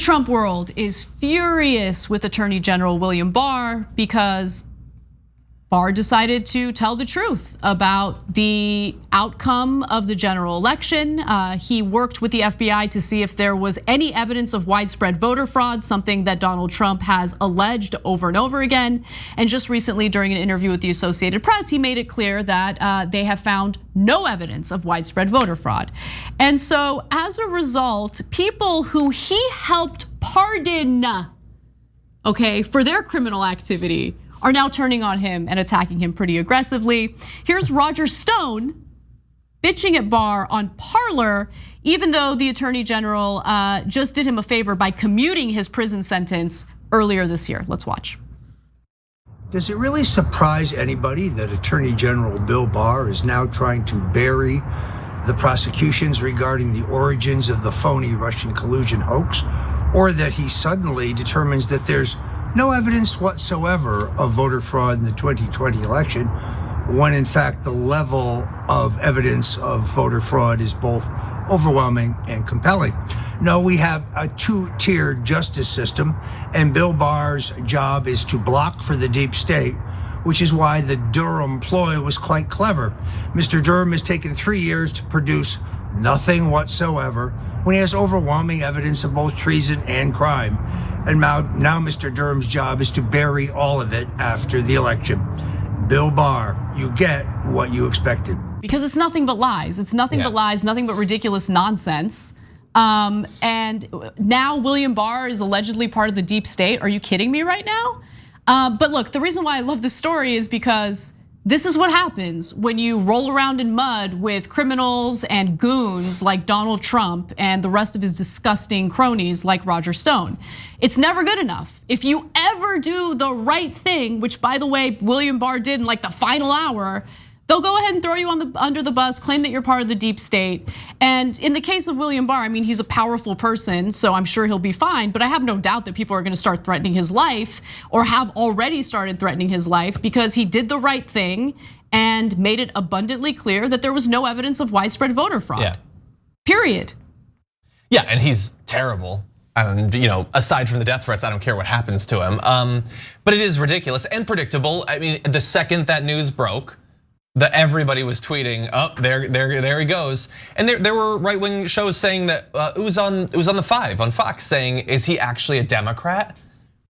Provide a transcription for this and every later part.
The Trump world is furious with Attorney General William Barr because Barr decided to tell the truth about the outcome of the general election. He worked with the FBI to see if there was any evidence of widespread voter fraud, something that Donald Trump has alleged over and over again. And just recently, during an interview with the Associated Press, he made it clear that they have found no evidence of widespread voter fraud. And so as a result, people who he helped pardon, for their criminal activity, are now turning on him and attacking him pretty aggressively. Here's Roger Stone bitching at Barr on Parler, even though the Attorney General just did him a favor by commuting his prison sentence earlier this year. Let's watch. Does it really surprise anybody that Attorney General Bill Barr is now trying to bury the prosecutions regarding the origins of the phony Russian collusion hoax, or that he suddenly determines that there's no evidence whatsoever of voter fraud in the 2020 election, when in fact the level of evidence of voter fraud is both overwhelming and compelling? No, we have a two-tiered justice system, and Bill Barr's job is to block for the deep state, which is why the Durham ploy was quite clever. Mr. Durham has taken 3 years to produce nothing whatsoever when he has overwhelming evidence of both treason and crime. And now Mr. Durham's job is to bury all of it after the election. Bill Barr, you get what you expected. Because it's nothing but lies. It's nothing but lies, nothing but ridiculous nonsense. And now William Barr is allegedly part of the deep state. Are you kidding me right now? But look, the reason why I love this story is because this is what happens when you roll around in mud with criminals and goons like Donald Trump and the rest of his disgusting cronies like Roger Stone. It's never good enough. If you ever do the right thing, which by the way, William Barr did in like the final hour, they'll go ahead and throw you under the bus, claim that you're part of the deep state. And in the case of William Barr, I mean, he's a powerful person, so I'm sure he'll be fine. But I have no doubt that people are gonna start threatening his life or have already started threatening his life because he did the right thing and made it abundantly clear that there was no evidence of widespread voter fraud. Yeah. Period. Yeah, and he's terrible. And aside from the death threats, I don't care what happens to him. But it is ridiculous and predictable. I mean, the second that news broke, that everybody was tweeting, oh, there he goes. And there were right-wing shows saying that it was on the 5 on Fox saying, is he actually a Democrat?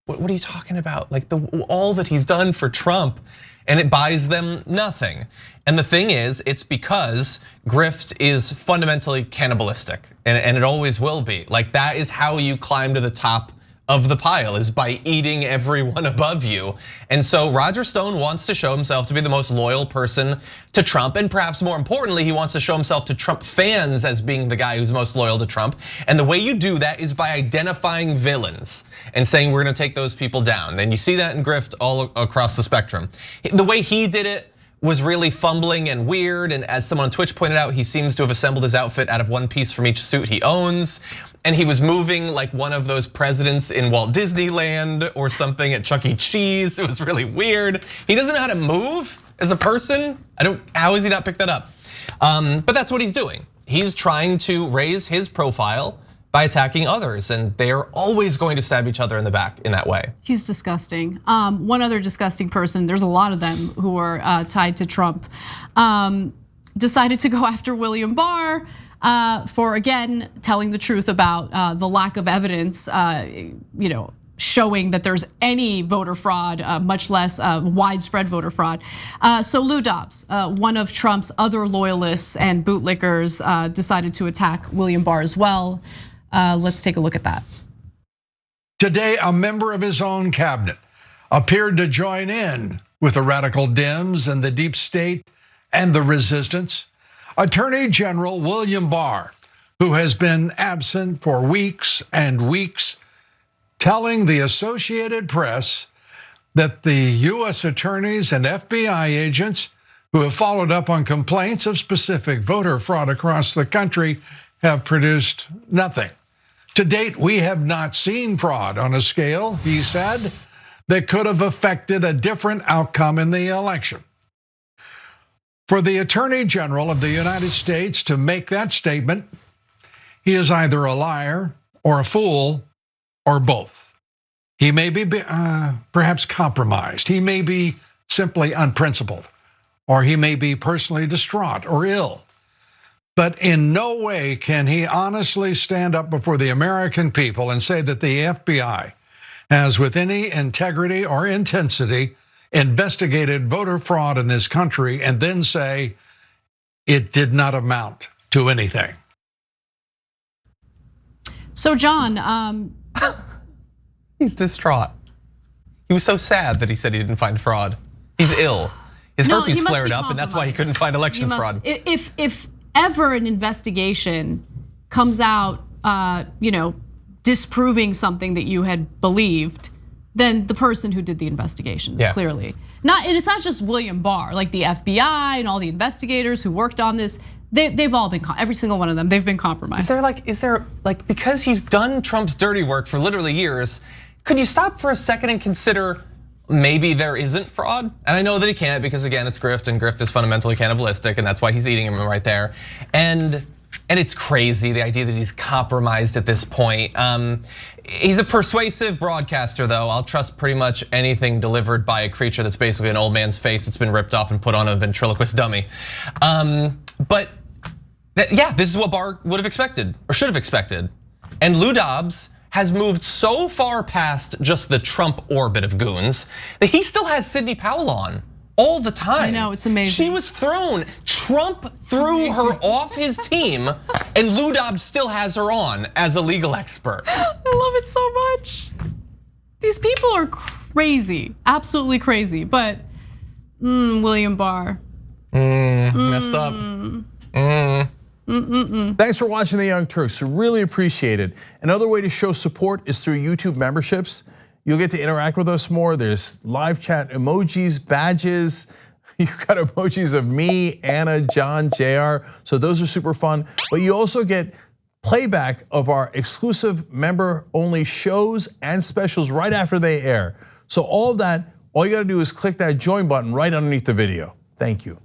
What are you talking about? Like all that he's done for Trump, and it buys them nothing. And the thing is, it's because grift is fundamentally cannibalistic, and it always will be. Like that is how you climb to the top of the pile, is by eating everyone above you. And so Roger Stone wants to show himself to be the most loyal person to Trump, and perhaps more importantly, he wants to show himself to Trump fans as being the guy who's most loyal to Trump. And the way you do that is by identifying villains and saying we're gonna take those people down. And you see that in grift all across the spectrum. The way he did it was really fumbling and weird, and as someone on Twitch pointed out, he seems to have assembled his outfit out of one piece from each suit he owns. And he was moving like one of those presidents in Walt Disneyland or something at Chuck E. Cheese. It was really weird. He doesn't know how to move as a person. How has he not picked that up? But that's what he's doing. He's trying to raise his profile by attacking others, and they are always going to stab each other in the back in that way. He's disgusting. One other disgusting person, there's a lot of them who are tied to Trump, decided to go after William Barr for again telling the truth about the lack of evidence, showing that there's any voter fraud, much less widespread voter fraud. So Lou Dobbs, one of Trump's other loyalists and bootlickers, decided to attack William Barr as well. Let's take a look at that. Today, a member of his own cabinet appeared to join in with the radical Dems and the deep state and the resistance. Attorney General William Barr, who has been absent for weeks and weeks, telling the Associated Press that the US attorneys and FBI agents who have followed up on complaints of specific voter fraud across the country have produced nothing. To date, we have not seen fraud on a scale, he said, that could have affected a different outcome in the election. For the Attorney General of the United States to make that statement, he is either a liar or a fool or both. He may be perhaps compromised. He may be simply unprincipled, or he may be personally distraught or ill. But in no way can he honestly stand up before the American people and say that the FBI has, with any integrity or intensity, investigated voter fraud in this country and then say it did not amount to anything. So John, he's distraught. He was so sad that he said he didn't find fraud. He's ill. His herpes flared up, and that's why he couldn't find election fraud. If ever an investigation comes out, disproving something that you had believed, then the person who did the investigation is clearly not. And it's not just William Barr, like the FBI and all the investigators who worked on this. They've all been, every single one of them, they've been compromised. Is there because he's done Trump's dirty work for literally years, could you stop for a second and consider maybe there isn't fraud? And I know that he can't because again, it's grift, and grift is fundamentally cannibalistic, and that's why he's eating him right there. And it's crazy, the idea that he's compromised at this point. He's a persuasive broadcaster though. I'll trust pretty much anything delivered by a creature that's basically an old man's face that's been ripped off and put on a ventriloquist dummy. But yeah, this is what Barr would have expected or should have expected. And Lou Dobbs has moved so far past just the Trump orbit of goons that he still has Sidney Powell on all the time. I know, it's amazing. She was thrown, Trump threw her off his team, and Lou Dobbs still has her on as a legal expert. I love it so much. These people are crazy, absolutely crazy. But William Barr. Messed up. Thanks for watching The Young Turks, really appreciate it. Another way to show support is through YouTube memberships. You'll get to interact with us more. There's live chat emojis, badges. You've got emojis of me, Anna, John, JR. So those are super fun. But you also get playback of our exclusive member-only shows and specials right after they air. So all of that, all you gotta do is click that join button right underneath the video. Thank you.